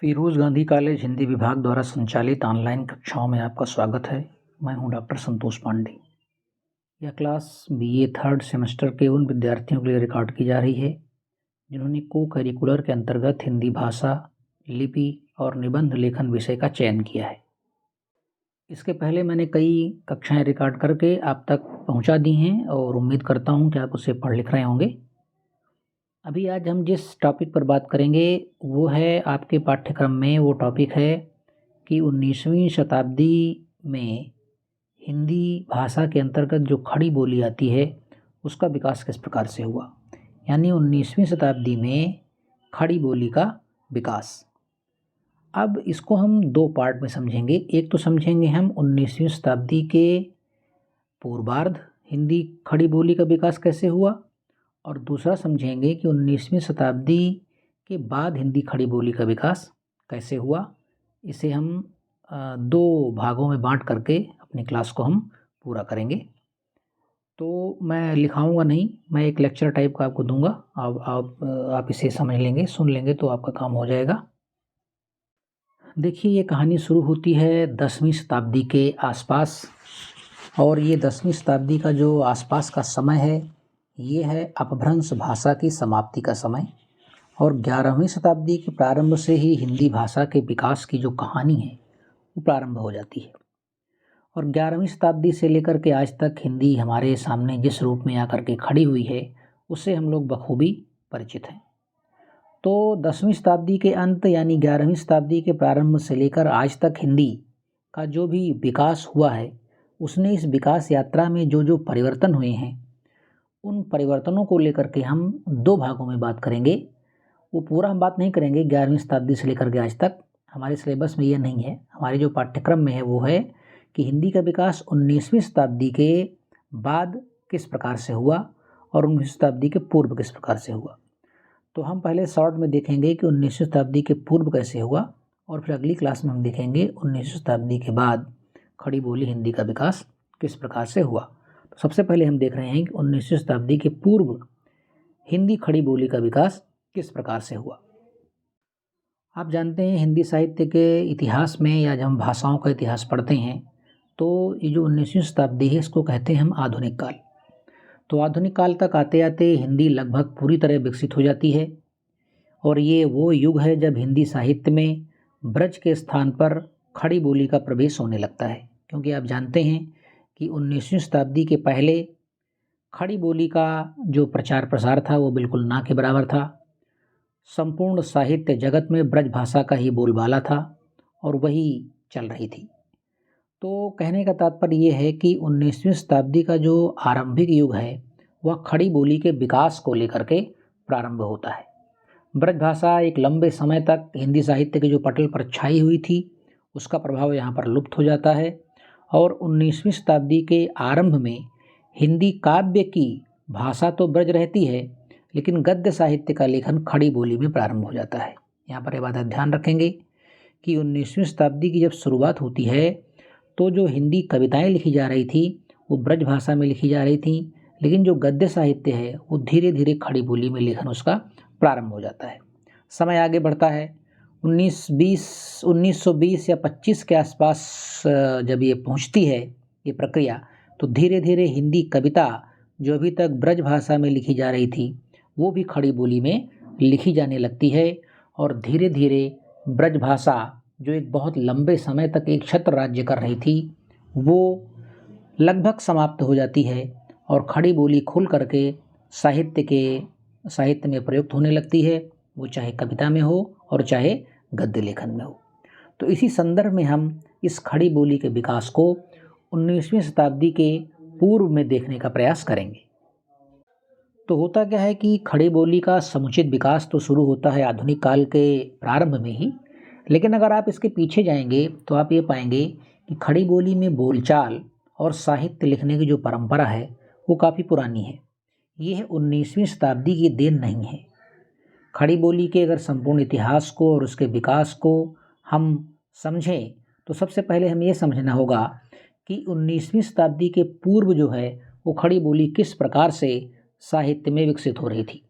Firoz Gandhi college Hindi विभाग द्वारा संचालित ऑनलाइन कक्षाओं में आपका स्वागत है। मैं हूं डॉक्टर संतोष पांडे। यह क्लास बीए थर्ड सेमेस्टर के उन विद्यार्थियों के लिए रिकॉर्ड की जा रही है जिन्होंने को करिकुलर के अंतर्गत हिंदी भाषा, लिपि और निबंध लेखन विषय का चयन किया है। इसके पहले मैंने कई कक्षाएं रिकॉर्ड करके आप तक पहुंचा दी हैं और उम्मीद करता हूं कि आप उसे पढ़ लिख रहे होंगे। अभी आज हम जिस टॉपिक पर बात करेंगे वो है, आपके पाठ्यक्रम में वो टॉपिक है कि 19वीं शताब्दी में हिंदी भाषा के अंतर्गत जो खड़ी बोली आती है उसका विकास किस प्रकार से हुआ। यानी 19वीं शताब्दी में खड़ी बोली का विकास। अब इसको हम दो पार्ट में समझेंगे। एक तो समझेंगे हम 19वीं शताब्दी के पूर्वार्ध हिंदी खड़ी बोली का विकास कैसे हुआ, और दूसरा समझेंगे कि 19वीं शताब्दी के बाद हिंदी खड़ी बोली का विकास कैसे हुआ। इसे हम दो भागों में बांट करके अपनी क्लास को हम पूरा करेंगे। तो मैं लिखाऊंगा नहीं, मैं एक लेक्चर टाइप का आपको दूंगा। आप इसे समझ लेंगे, सुन लेंगे तो आपका काम हो जाएगा। देखिए, ये कहानी शुरू होती है 10वीं शताब्दी के आसपास, और ये 10वीं शताब्दी का जो आसपास का समय है ये है अपभ्रंश भाषा की समाप्ति का समय। और 11वीं शताब्दी के प्रारंभ से ही हिंदी भाषा के विकास की जो कहानी है वो प्रारंभ हो जाती है। और 11वीं शताब्दी से लेकर के आज तक हिंदी हमारे सामने जिस रूप में आकर के खड़ी हुई है उससे हम लोग बखूबी परिचित हैं। तो 10वीं शताब्दी के अंत यानी 11वीं शताब्दी के प्रारंभ से लेकर आज तक हिंदी का जो भी विकास हुआ है उसने इस विकास यात्रा में जो जो परिवर्तन हुए हैं उन परिवर्तनों को लेकर के हम दो भागों में बात करेंगे। वो पूरा हम बात नहीं करेंगे 11वीं शताब्दी से लेकर के आज तक, हमारे सिलेबस में ये नहीं है। हमारे जो पाठ्यक्रम में है वो है कि हिंदी का विकास 19वीं शताब्दी के बाद किस प्रकार से हुआ और 19वीं शताब्दी के पूर्व किस प्रकार से हुआ। तो हम पहले शॉर्ट में देखेंगे कि 19वीं शताब्दी के पूर्व कैसे हुआ, और फिर अगली क्लास में हम देखेंगे 19वीं शताब्दी के बाद खड़ी बोली हिंदी का विकास किस प्रकार से हुआ। तो सबसे पहले हम देख रहे हैं कि 19वीं शताब्दी के पूर्व हिंदी खड़ी बोली का विकास किस प्रकार से हुआ। आप जानते हैं हिंदी साहित्य के इतिहास में, या जब हम भाषाओं का इतिहास पढ़ते हैं तो ये जो 19वीं शताब्दी है इसको कहते हैं हम आधुनिक काल। तो आधुनिक काल तक आते आते हिंदी लगभग पूरी तरह विकसित हो जाती है, और ये वो युग है जब हिंदी साहित्य में ब्रज के स्थान पर खड़ी बोली का प्रवेश होने लगता है। क्योंकि आप जानते हैं कि 19वीं शताब्दी के पहले खड़ी बोली का जो प्रचार प्रसार था वो बिल्कुल ना के बराबर था। संपूर्ण साहित्य जगत में ब्रज भाषा का ही बोलबाला था और वही चल रही थी। तो कहने का तात्पर्य ये है कि 19वीं शताब्दी का जो आरंभिक युग है वह खड़ी बोली के विकास को लेकर के प्रारंभ होता है। ब्रज भाषा एक लंबे समय तक हिंदी साहित्य के जो पटल पर छाई हुई थी उसका प्रभाव यहाँ पर लुप्त हो जाता है, और 19वीं शताब्दी के आरंभ में हिंदी काव्य की भाषा तो ब्रज रहती है लेकिन गद्य साहित्य का लेखन खड़ी बोली में प्रारंभ हो जाता है। यहाँ पर यह बात ध्यान रखेंगे कि 19वीं शताब्दी की जब शुरुआत होती है तो जो हिंदी कविताएं लिखी जा रही थी वो ब्रज भाषा में लिखी जा रही थी, लेकिन जो गद्य साहित्य है वो धीरे धीरे खड़ी बोली में लेखन उसका प्रारंभ हो जाता है। समय आगे बढ़ता है, 1920 या 25 के आसपास जब ये पहुंचती है ये प्रक्रिया, तो धीरे धीरे हिंदी कविता जो अभी तक ब्रज भाषा में लिखी जा रही थी वो भी खड़ी बोली में लिखी जाने लगती है, और धीरे धीरे ब्रज भाषा जो एक बहुत लंबे समय तक एक छत्र राज्य कर रही थी वो लगभग समाप्त हो जाती है, और खड़ी बोली खुल करके साहित्य में प्रयुक्त होने लगती है, वो चाहे कविता में हो और चाहे गद्य लेखन में हो। तो इसी संदर्भ में हम इस खड़ी बोली के विकास को 19वीं शताब्दी के पूर्व में देखने का प्रयास करेंगे। तो होता क्या है कि खड़ी बोली का समुचित विकास तो शुरू होता है आधुनिक काल के प्रारंभ में ही, लेकिन अगर आप इसके पीछे जाएंगे तो आप ये पाएंगे कि खड़ी बोली में बोलचाल और साहित्य लिखने की जो परंपरा है वो काफ़ी पुरानी है। ये 19वीं शताब्दी की देन नहीं है। खड़ी बोली के अगर संपूर्ण इतिहास को और उसके विकास को हम समझें तो सबसे पहले हमें ये समझना होगा कि 19वीं शताब्दी के पूर्व जो है वो खड़ी बोली किस प्रकार से साहित्य में विकसित हो रही थी।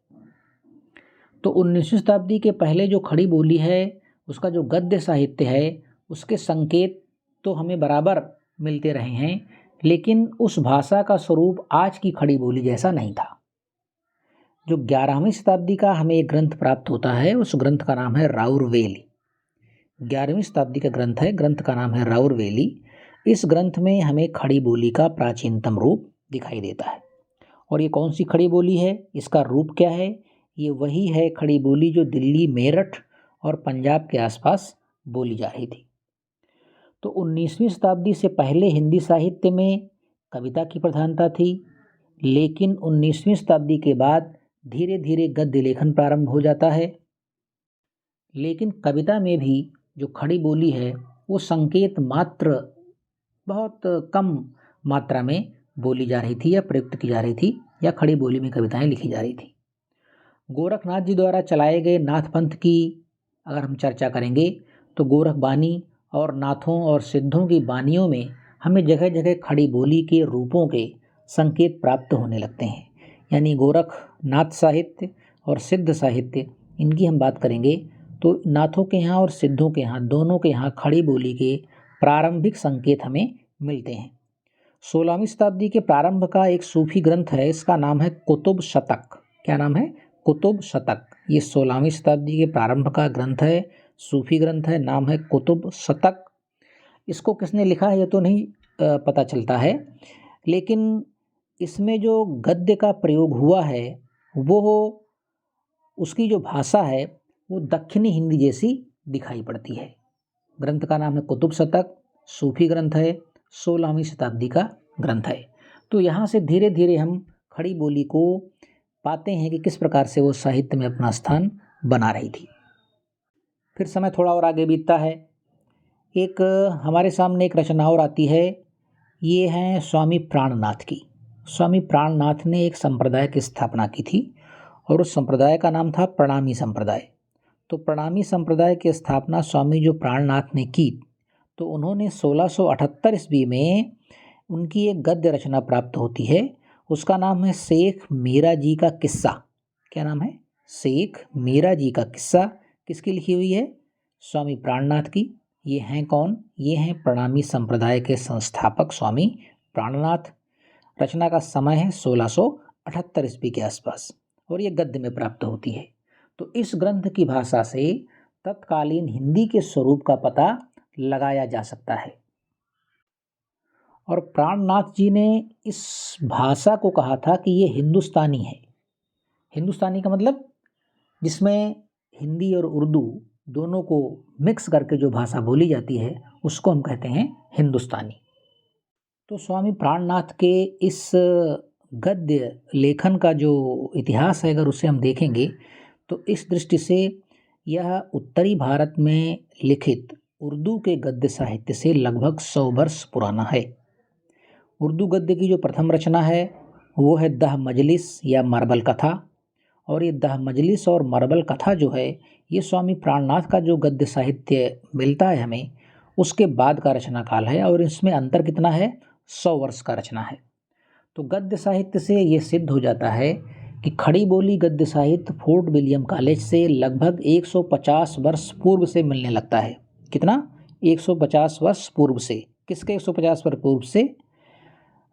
तो 19वीं शताब्दी के पहले जो खड़ी बोली है उसका जो गद्य साहित्य है उसके संकेत तो हमें बराबर मिलते रहे हैं, लेकिन उस भाषा का स्वरूप आज की खड़ी बोली जैसा नहीं था। जो 11वीं शताब्दी का हमें एक ग्रंथ प्राप्त होता है, उस ग्रंथ का नाम है राउरवेली। 11वीं शताब्दी का ग्रंथ है, ग्रंथ का नाम है राउरवेली। इस ग्रंथ में हमें खड़ी बोली का प्राचीनतम रूप दिखाई देता है। और ये कौन सी खड़ी बोली है, इसका रूप क्या है? ये वही है खड़ी बोली जो दिल्ली, मेरठ और पंजाब के आसपास बोली जा रही थी। तो 19वीं शताब्दी से पहले हिंदी साहित्य में कविता की प्रधानता थी, लेकिन 19वीं शताब्दी के बाद धीरे धीरे गद्य लेखन प्रारंभ हो जाता है। लेकिन कविता में भी जो खड़ी बोली है वो संकेत मात्र बहुत कम मात्रा में बोली जा रही थी या प्रयुक्त की जा रही थी, या खड़ी बोली में कविताएं लिखी जा रही थी। गोरखनाथ जी द्वारा चलाए गए नाथ पंथ की अगर हम चर्चा करेंगे तो गोरख बानी और नाथों और सिद्धों की बानियों में हमें जगह जगह खड़ी बोली के रूपों के संकेत प्राप्त होने लगते हैं। यानी गोरखनाथ साहित्य और सिद्ध साहित्य, इनकी हम बात करेंगे तो नाथों के यहाँ और सिद्धों के यहाँ, दोनों के यहाँ खड़ी बोली के प्रारंभिक संकेत हमें मिलते हैं। 16वीं शताब्दी के प्रारंभ का एक सूफी ग्रंथ है, इसका नाम है कुतुब शतक। क्या नाम है? कुतुब शतक। ये 16वीं शताब्दी के प्रारंभ का ग्रंथ है, सूफी ग्रंथ है, नाम है कुतुब शतक। इसको किसने लिखा है ये तो नहीं पता चलता है, लेकिन इसमें जो गद्य का प्रयोग हुआ है वो उसकी जो भाषा है वो दक्षिणी हिंदी जैसी दिखाई पड़ती है। ग्रंथ का नाम है कुतुब शतक, सूफी ग्रंथ है, 16वीं शताब्दी का ग्रंथ है। तो यहाँ से धीरे धीरे हम खड़ी बोली को पाते हैं कि किस प्रकार से वो साहित्य में अपना स्थान बना रही थी। फिर समय थोड़ा और आगे बीतता है, एक हमारे सामने एक रचना और आती है, ये है स्वामी प्राणनाथ की। स्वामी प्राणनाथ ने एक संप्रदाय की स्थापना की थी और उस संप्रदाय का नाम था प्रणामी संप्रदाय। तो प्रणामी संप्रदाय की स्थापना स्वामी जो प्राणनाथ ने की, तो उन्होंने 1678 ईस्वी में उनकी एक गद्य रचना प्राप्त होती है, उसका नाम है शेख मीरा जी का किस्सा। क्या नाम है? शेख मीरा जी का किस्सा। किसकी लिखी हुई है? स्वामी प्राणनाथ की। ये हैं कौन? ये हैं प्रणामी संप्रदाय के संस्थापक स्वामी प्राणनाथ। रचना का समय है 1678 ईस्वी के आसपास और ये गद्य में प्राप्त होती है। तो इस ग्रंथ की भाषा से तत्कालीन हिंदी के स्वरूप का पता लगाया जा सकता है। और प्राणनाथ जी ने इस भाषा को कहा था कि ये हिंदुस्तानी है। हिंदुस्तानी का मतलब जिसमें हिंदी और उर्दू दोनों को मिक्स करके जो भाषा बोली जाती है उसको हम कहते हैं हिंदुस्तानी। तो स्वामी प्राणनाथ के इस गद्य लेखन का जो इतिहास है अगर उसे हम देखेंगे तो इस दृष्टि से यह उत्तरी भारत में लिखित उर्दू के गद्य साहित्य से लगभग 100 वर्ष पुराना है। उर्दू गद्य की जो प्रथम रचना है वो है दह मजलिस या मार्बल कथा, और ये दह मजलिस और मार्बल कथा जो है ये स्वामी प्राणनाथ का जो गद्य साहित्य मिलता है हमें उसके बाद का रचना काल है, और इसमें अंतर कितना है? 100 वर्ष का रचना है। तो गद्य साहित्य से ये सिद्ध हो जाता है कि खड़ी बोली गद्य साहित्य फोर्ट विलियम कॉलेज से लगभग 150 वर्ष पूर्व से मिलने लगता है। कितना? 150 वर्ष पूर्व से। किसके 150 वर्ष पूर्व से?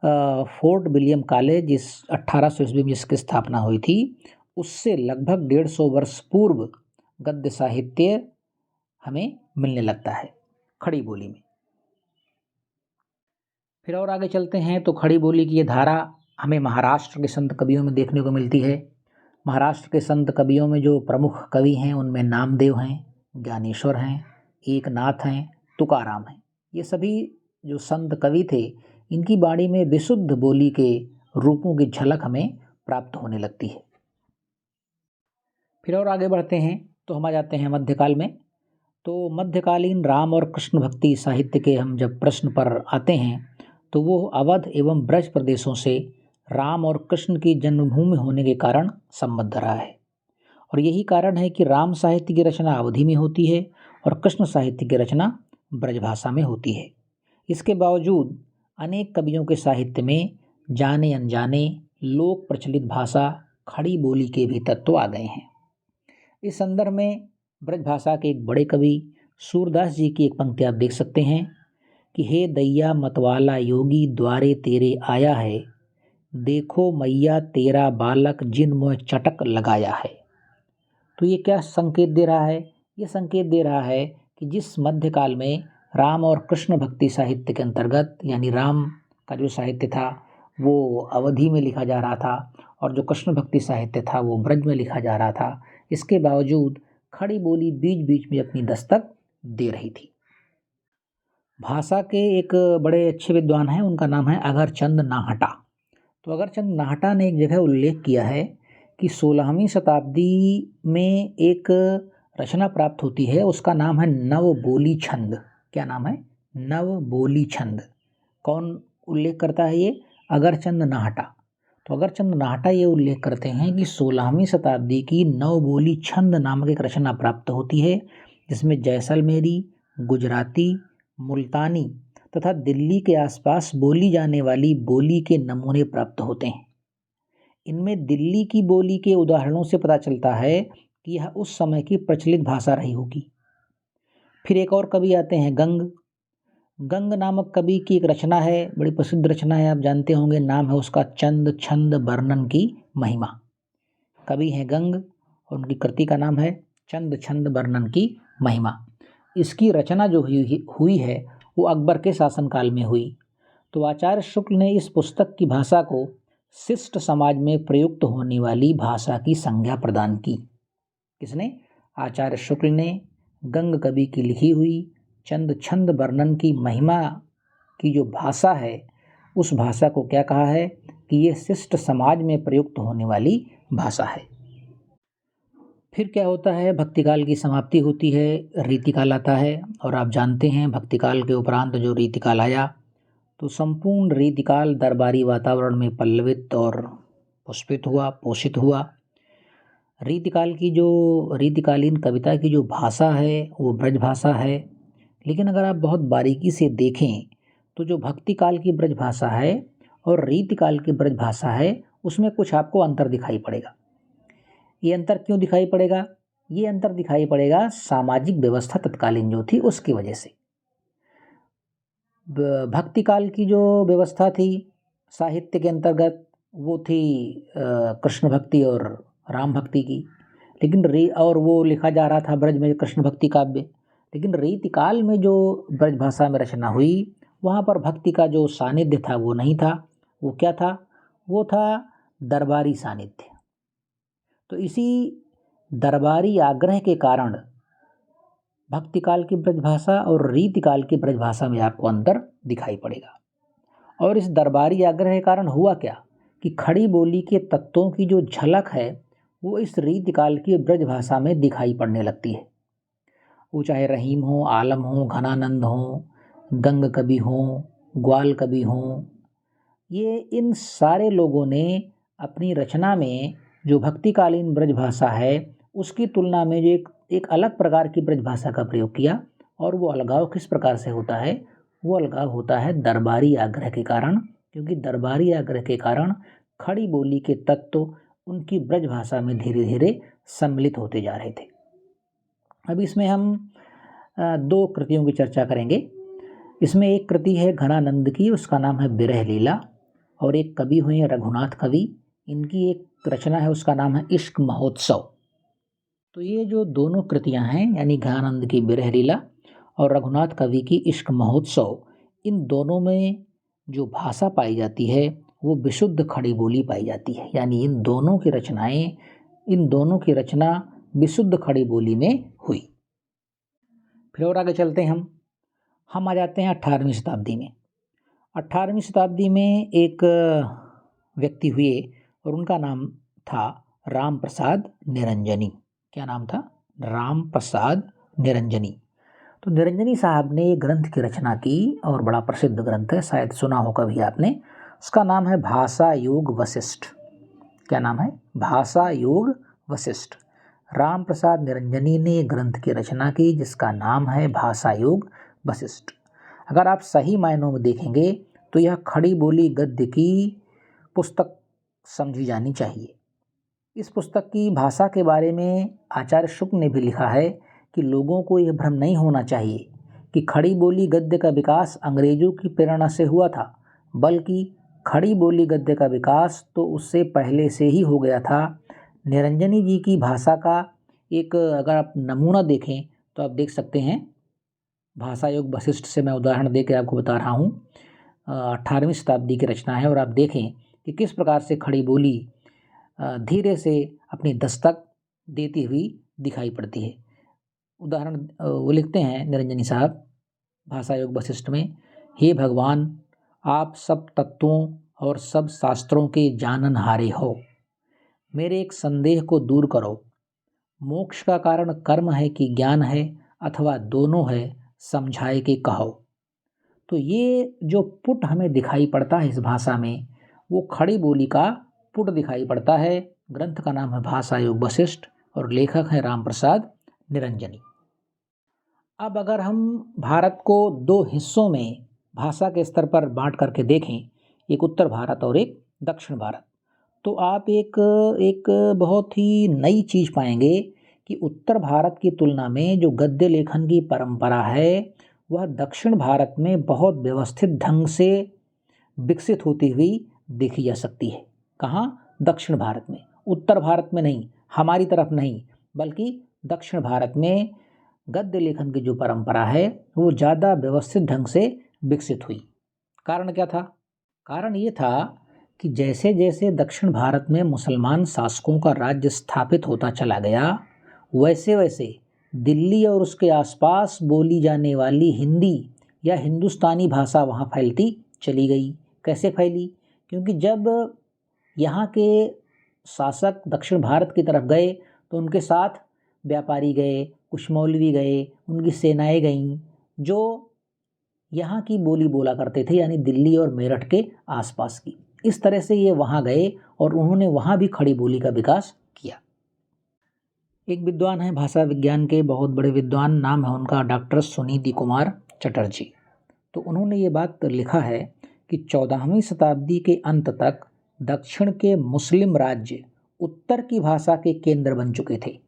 फोर्ट विलियम कॉलेज जिस 1800 ईस्वी में जिसकी स्थापना हुई थी उससे लगभग 150 वर्ष पूर्व गद्य साहित्य हमें मिलने लगता है खड़ी बोली में। फिर और आगे चलते हैं तो खड़ी बोली की ये धारा हमें महाराष्ट्र के संत कवियों में देखने को मिलती है। महाराष्ट्र के संत कवियों में जो प्रमुख कवि हैं उनमें नामदेव हैं, ज्ञानेश्वर हैं, एकनाथ हैं, तुकाराम हैं। ये सभी जो संत कवि थे इनकी वाणी में विशुद्ध बोली के रूपों की झलक हमें प्राप्त होने लगती है। फिर और आगे बढ़ते हैं तो हम आ जाते हैं मध्यकाल में। तो मध्यकालीन राम और कृष्ण भक्ति साहित्य के हम जब प्रश्न पर आते हैं तो वो अवध एवं ब्रज प्रदेशों से राम और कृष्ण की जन्मभूमि होने के कारण संबद्ध रहा है, और यही कारण है कि राम साहित्य की रचना अवधि में होती है और कृष्ण साहित्य की रचना ब्रजभाषा में होती है। इसके बावजूद अनेक कवियों के साहित्य में जाने अनजाने लोक प्रचलित भाषा खड़ी बोली के भी तत्व आ गए हैं। इस संदर्भ में ब्रजभाषा के एक बड़े कवि सूरदास जी की एक पंक्ति आप देख सकते हैं कि हे दैया मतवाला योगी द्वारे तेरे आया है, देखो मैया तेरा बालक जिन मोह चटक लगाया है। तो ये क्या संकेत दे रहा है? ये संकेत दे रहा है कि जिस मध्यकाल में राम और कृष्ण भक्ति साहित्य के अंतर्गत, यानी राम का जो साहित्य था वो अवधि में लिखा जा रहा था और जो कृष्ण भक्ति साहित्य था वो ब्रज में लिखा जा रहा था, इसके बावजूद खड़ी बोली बीच बीच में अपनी दस्तक दे रही थी। भाषा के एक बड़े अच्छे विद्वान हैं, उनका नाम है अगरचंद नाहटा। तो अगरचंद नाहटा ने एक जगह उल्लेख किया है कि 16वीं शताब्दी में एक रचना प्राप्त होती है, उसका नाम है नवबोली छंद। क्या नाम है? नवबोली छंद। कौन उल्लेख करता है ये? अगरचंद नाहटा। तो अगरचंद नाहटा ये उल्लेख करते हैं कि 16वीं शताब्दी की नवबोली छंद नामक एक रचना प्राप्त होती है, जिसमें जैसलमेरी, गुजराती, मुल्तानी तथा दिल्ली के आसपास बोली जाने वाली बोली के नमूने प्राप्त होते हैं। इनमें दिल्ली की बोली के उदाहरणों से पता चलता है कि यह उस समय की प्रचलित भाषा रही होगी। फिर एक और कवि आते हैं गंग। गंग नामक कवि की एक रचना है, बड़ी प्रसिद्ध रचना है, आप जानते होंगे, नाम है उसका चंद छंद वर्णन की महिमा। कवि हैं गंग और उनकी कृति का नाम है चंद छंद वर्णन की महिमा। इसकी रचना जो हुई है वो अकबर के शासनकाल में हुई। तो आचार्य शुक्ल ने इस पुस्तक की भाषा को शिष्ट समाज में प्रयुक्त होने वाली भाषा की संज्ञा प्रदान की। किसने? आचार्य शुक्ल ने गंग कवि की लिखी हुई चंद छंद वर्णन की महिमा की जो भाषा है, उस भाषा को क्या कहा है कि ये शिष्ट समाज में प्रयुक्त होने वाली भाषा है। फिर क्या होता है? भक्तिकाल की समाप्ति होती है, रीतिकाल आता है। और आप जानते हैं भक्तिकाल के उपरांत जो रीतिकाल आया, तो संपूर्ण रीतिकाल दरबारी वातावरण में पल्लवित और पुष्पित हुआ, पोषित हुआ। रीतिकालीन कविता की जो भाषा है वो ब्रज भाषा है। लेकिन अगर आप बहुत बारीकी से देखें तो जो भक्तिकाल की ब्रज भाषा है और रीतिकाल की ब्रज भाषा है उसमें कुछ आपको अंतर दिखाई पड़ेगा। ये अंतर क्यों दिखाई पड़ेगा? ये अंतर दिखाई पड़ेगा सामाजिक व्यवस्था तत्कालीन जो थी उसकी वजह से। भक्तिकाल की जो व्यवस्था थी साहित्य के अंतर्गत वो थी कृष्ण भक्ति और राम भक्ति की, लेकिन और वो लिखा जा रहा था ब्रज में कृष्ण भक्ति काव्य। लेकिन रीतिकाल में जो ब्रज भाषा में रचना हुई वहाँ पर भक्ति का जो सानिध्य था वो नहीं था। वो क्या था? वो था दरबारी सानिध्य। तो इसी दरबारी आग्रह के कारण भक्तिकाल की ब्रज भाषा और रीतिकाल की ब्रज भाषा में आपको अंतर दिखाई पड़ेगा। और इस दरबारी आग्रह के कारण हुआ क्या कि खड़ी बोली के तत्वों की जो झलक है वो इस रीतिकाल की ब्रज भाषा में दिखाई पड़ने लगती है। वो चाहे रहीम हो, आलम हो, घनानंद हो, गंग कवि हो, ग्वाल कवि हो, ये इन सारे लोगों ने अपनी रचना में जो भक्तिकालीन ब्रज भाषा है उसकी तुलना में जो एक अलग प्रकार की ब्रज भाषा का प्रयोग किया। और वो अलगाव किस प्रकार से होता है? वो अलगाव होता है दरबारी आग्रह के कारण, क्योंकि दरबारी आग्रह के कारण खड़ी बोली के तत्व उनकी ब्रज भाषा में धीरे धीरे सम्मिलित होते जा रहे थे। अब इसमें हम दो कृतियों की चर्चा करेंगे। इसमें एक कृति है घनानंद की, उसका नाम है विरह लीला, और एक कवि हुए हैं रघुनाथ कवि, इनकी एक रचना है उसका नाम है इश्क महोत्सव। तो ये जो दोनों कृतियां हैं यानी घनानंद की विरह लीला और रघुनाथ कवि की इश्क महोत्सव, इन दोनों में जो भाषा पाई जाती है वो विशुद्ध खड़ी बोली पाई जाती है। यानी इन दोनों की रचना विशुद्ध खड़ी बोली में हुई। फिर और आगे चलते हैं हम आ जाते हैं 18वीं शताब्दी में। 18वीं शताब्दी में एक व्यक्ति हुए और उनका नाम था राम प्रसाद निरंजनी। क्या नाम था? राम प्रसाद निरंजनी। तो निरंजनी साहब ने एक ग्रंथ की रचना की और बड़ा प्रसिद्ध ग्रंथ है, शायद सुना होगा भी आपने। उसका नाम है भाषा योग वशिष्ठ। क्या नाम है? भाषा योग वशिष्ठ। राम प्रसाद निरंजनी ने एक ग्रंथ की रचना की जिसका नाम है भाषा योग वशिष्ठ। अगर आप सही मायनों में देखेंगे तो यह खड़ी बोली गद्य की पुस्तक समझी जानी चाहिए। इस पुस्तक की भाषा के बारे में आचार्य शुक्ल ने भी लिखा है कि लोगों को यह भ्रम नहीं होना चाहिए कि खड़ी बोली गद्य का विकास अंग्रेजों की प्रेरणा से हुआ था, बल्कि खड़ी बोली गद्य का विकास तो उससे पहले से ही हो गया था। निरंजनी जी की भाषा का एक अगर आप नमूना देखें तो आप देख सकते हैं, भाषा योग वशिष्ठ से मैं उदाहरण दे के आपको बता रहा हूँ। 18वीं शताब्दी की रचना है और आप देखें कि किस प्रकार से खड़ी बोली धीरे से अपनी दस्तक देती हुई दिखाई पड़ती है। उदाहरण वो लिखते हैं निरंजनी साहब भाषा योग वशिष्ठ में, हे भगवान, आप सब तत्वों और सब शास्त्रों के जाननहारे हो, मेरे एक संदेह को दूर करो। मोक्ष का कारण कर्म है कि ज्ञान है, अथवा दोनों है, समझाए के कहो। तो ये जो पुट हमें दिखाई पड़ता है इस भाषा में, वो खड़ी बोली का पुट दिखाई पड़ता है। ग्रंथ का नाम है भाषा योग वशिष्ठ और लेखक हैं राम प्रसाद निरंजनी। अब अगर हम भारत को दो हिस्सों में भाषा के स्तर पर बांट करके देखें, एक उत्तर भारत और एक दक्षिण भारत, तो आप एक बहुत ही नई चीज़ पाएंगे कि उत्तर भारत की तुलना में जो गद्य लेखन की परंपरा है वह दक्षिण भारत में बहुत व्यवस्थित ढंग से विकसित होती हुई देखी जा सकती है। कहाँ? दक्षिण भारत में, उत्तर भारत में नहीं, हमारी तरफ नहीं, बल्कि दक्षिण भारत में गद्य लेखन की जो परंपरा है वो ज़्यादा व्यवस्थित ढंग से विकसित हुई। कारण क्या था? कारण ये था कि जैसे जैसे दक्षिण भारत में मुसलमान शासकों का राज्य स्थापित होता चला गया, वैसे वैसे दिल्ली और उसके आसपास बोली जाने वाली हिंदी या हिंदुस्तानी भाषा वहाँ फैलती चली गई। कैसे फैली? क्योंकि जब यहाँ के शासक दक्षिण भारत की तरफ गए तो उनके साथ व्यापारी गए, कुछ मौलवी गए, उनकी सेनाएं गईं जो यहाँ की बोली बोला करते थे, यानी दिल्ली और मेरठ के आसपास की। इस तरह से ये वहाँ गए और उन्होंने वहाँ भी खड़ी बोली का विकास किया। एक विद्वान है भाषा विज्ञान के, बहुत बड़े विद्वान, नाम है उनका डॉक्टर सुनीति कुमार चटर्जी। तो उन्होंने ये बात लिखा है कि 14वीं शताब्दी के अंत तक दक्षिण के मुस्लिम राज्य उत्तर की भाषा के केंद्र बन चुके थे।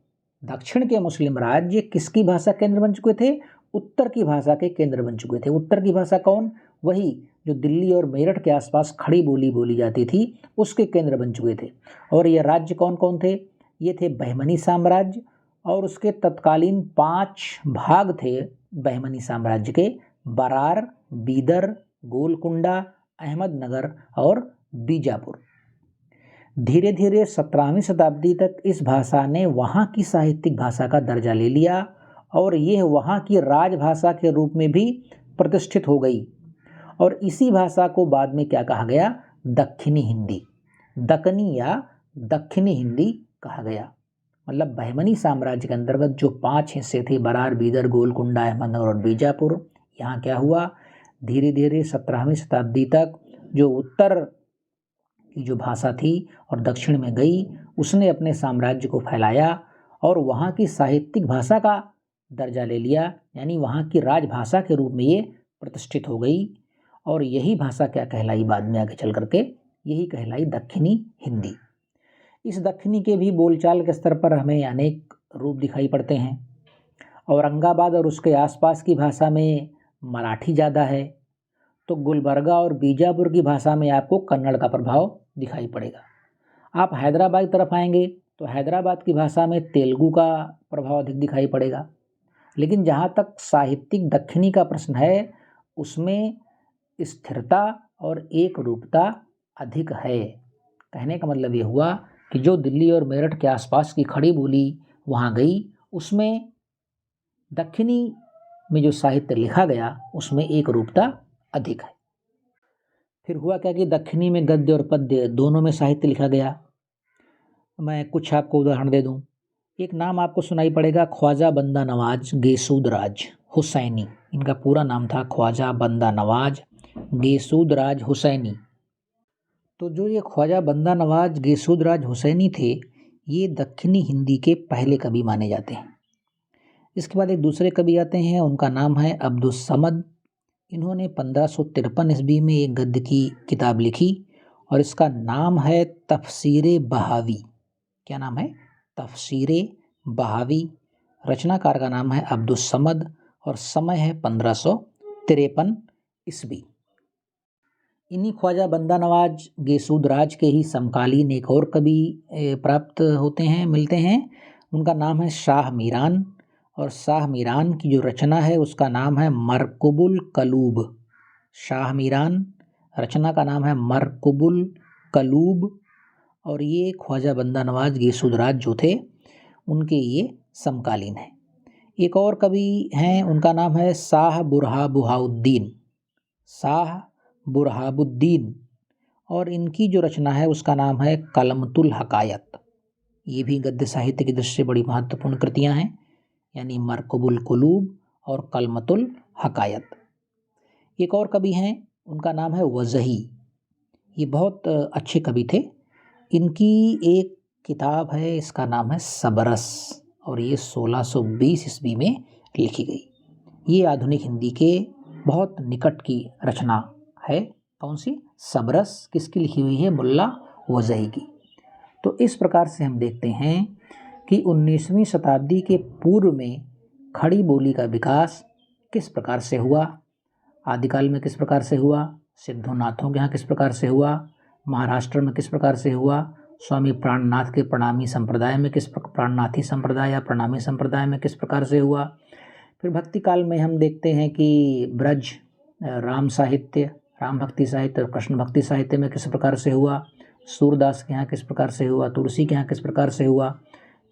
दक्षिण के मुस्लिम राज्य किसकी भाषा केंद्र बन चुके थे? उत्तर की भाषा के केंद्र बन चुके थे। उत्तर की भाषा कौन? वही जो दिल्ली और मेरठ के आसपास खड़ी बोली बोली जाती थी, उसके केंद्र बन चुके थे। और ये राज्य कौन कौन थे? ये थे बहमनी साम्राज्य और उसके तत्कालीन 5 भाग थे बहमनी साम्राज्य के: बरार, बीदर, गोलकुंडा, अहमदनगर और बीजापुर। धीरे धीरे 17वीं शताब्दी तक इस भाषा ने वहाँ की साहित्यिक भाषा का दर्जा ले लिया और यह वहाँ की राजभाषा के रूप में भी प्रतिष्ठित हो गई। और इसी भाषा को बाद में क्या कहा गया? दक्षिणी हिंदी, दक्कनी या दक्षिणी हिंदी कहा गया। मतलब बहमनी साम्राज्य के अंतर्गत जो 5 हिस्से थे, बरार, बीदर, गोलकुंडा, अहमदनगर और बीजापुर, यहाँ क्या हुआ? धीरे धीरे 17वीं शताब्दी तक जो उत्तर की जो भाषा थी और दक्षिण में गई, उसने अपने साम्राज्य को फैलाया और वहाँ की साहित्यिक भाषा का दर्जा ले लिया, यानी वहाँ की राजभाषा के रूप में ये प्रतिष्ठित हो गई। और यही भाषा क्या कहलाई बाद में आगे चल करके? यही कहलाई दक्षिणी हिंदी। इस दक्षिणी के भी बोलचाल के स्तर पर हमें अनेक रूप दिखाई पड़ते हैं। औरंगाबाद और उसके आसपास की भाषा में मराठी ज़्यादा है, तो गुलबर्गा और बीजापुर की भाषा में आपको कन्नड़ का प्रभाव दिखाई पड़ेगा। आप हैदराबाद की तरफ आएंगे तो हैदराबाद की भाषा में तेलुगु का प्रभाव अधिक दिखाई पड़ेगा। लेकिन जहाँ तक साहित्यिक दक्षिणी का प्रश्न है, उसमें स्थिरता और एक रूपता अधिक है। कहने का मतलब ये हुआ कि जो दिल्ली और मेरठ के आसपास की खड़ी बोली वहाँ गई, उसमें दक्षिणी में जो साहित्य लिखा गया उसमें एक रूपता अधिक है। फिर हुआ क्या कि दक्षिणी में गद्य और पद्य दोनों में साहित्य लिखा गया। मैं कुछ आपको उदाहरण दे दूं। एक नाम आपको सुनाई पड़ेगा, ख्वाजा बंदा नवाज गेसूदराज हुसैनी। इनका पूरा नाम था ख्वाजा बंदा नवाज गेसूदराज हुसैनी। तो जो ये ख्वाजा बंदा नवाज गेसूदराज हुसैनी थे, ये दक्षिणी हिंदी के पहले कवि माने जाते हैं। इसके बाद एक दूसरे कवि आते हैं, उनका नाम है अब्दुस समद। इन्होंने 1553 ईस्वी में एक गद्य की किताब लिखी और इसका नाम है तफसीरे बहावी। क्या नाम है? तफसीरे बहावी। रचनाकार का नाम है अब्दुस समद और समय है 1553 ईस्वी। इन्हीं ख्वाजा बंदा नवाज गेसूदराज के ही समकालीन एक और कवि प्राप्त होते हैं, मिलते हैं। उनका नाम है शाह मीरान और शाह मीरान की जो रचना है उसका नाम है मरकुबुल कलूब। शाह मीरान, रचना का नाम है मरकुबुल कलूब और ये ख्वाजा बंदा नवाज गेसूदराज जो थे उनके ये समकालीन हैं। एक और कवि हैं, उनका नाम है शाह बुरहाबुद्दीन, शाह बुरहाबुद्दीन और इनकी जो रचना है उसका नाम है कलमतुल हकायत। ये भी गद्य साहित्य की दृष्टि से बड़ी महत्वपूर्ण कृतियाँ हैं, यानी मरकुबुल कुलूब और कलमतुल हकायत। एक और कवि हैं, उनका नाम है वज़ही। ये बहुत अच्छे कवि थे। इनकी एक किताब है, इसका नाम है सबरस और ये 1620 ईस्वी में लिखी गई। ये आधुनिक हिंदी के बहुत निकट की रचना है। कौन सी? सबरस। किसकी लिखी हुई है? मुल्ला वज़ही की। तो इस प्रकार से हम देखते हैं कि 19वीं शताब्दी के पूर्व में खड़ी बोली का विकास किस प्रकार से हुआ, आदिकाल में किस प्रकार से हुआ, सिद्धोनाथों के यहाँ किस प्रकार से हुआ, महाराष्ट्र में किस प्रकार से हुआ, स्वामी प्राणनाथ के प्रणामी संप्रदाय में प्राणनाथी संप्रदाय या प्रणामी संप्रदाय में किस प्रकार से हुआ। फिर भक्ति काल में हम देखते हैं कि ब्रज राम साहित्य, राम भक्ति साहित्य और कृष्ण भक्ति साहित्य में किस प्रकार से हुआ, सूरदास के यहाँ किस प्रकार से हुआ, तुलसी के यहाँ किस प्रकार से हुआ।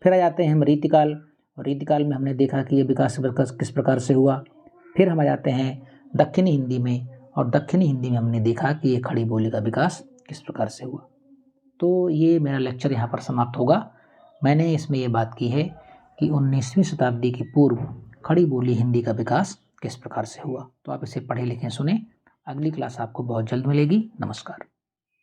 फिर आ जाते हैं हम रीतिकाल, और रीतिकाल में हमने देखा कि ये विकास किस प्रकार से हुआ। फिर हम आ जाते हैं दक्षिणी हिंदी में, और दक्षिणी हिंदी में हमने देखा कि ये खड़ी बोली का विकास किस प्रकार से हुआ। तो ये मेरा लेक्चर यहाँ पर समाप्त होगा। मैंने इसमें ये बात की है कि 19वीं शताब्दी के पूर्व खड़ी बोली हिंदी का विकास किस प्रकार से हुआ। तो आप इसे पढ़े लिखें, सुने। अगली क्लास आपको बहुत जल्द मिलेगी। नमस्कार।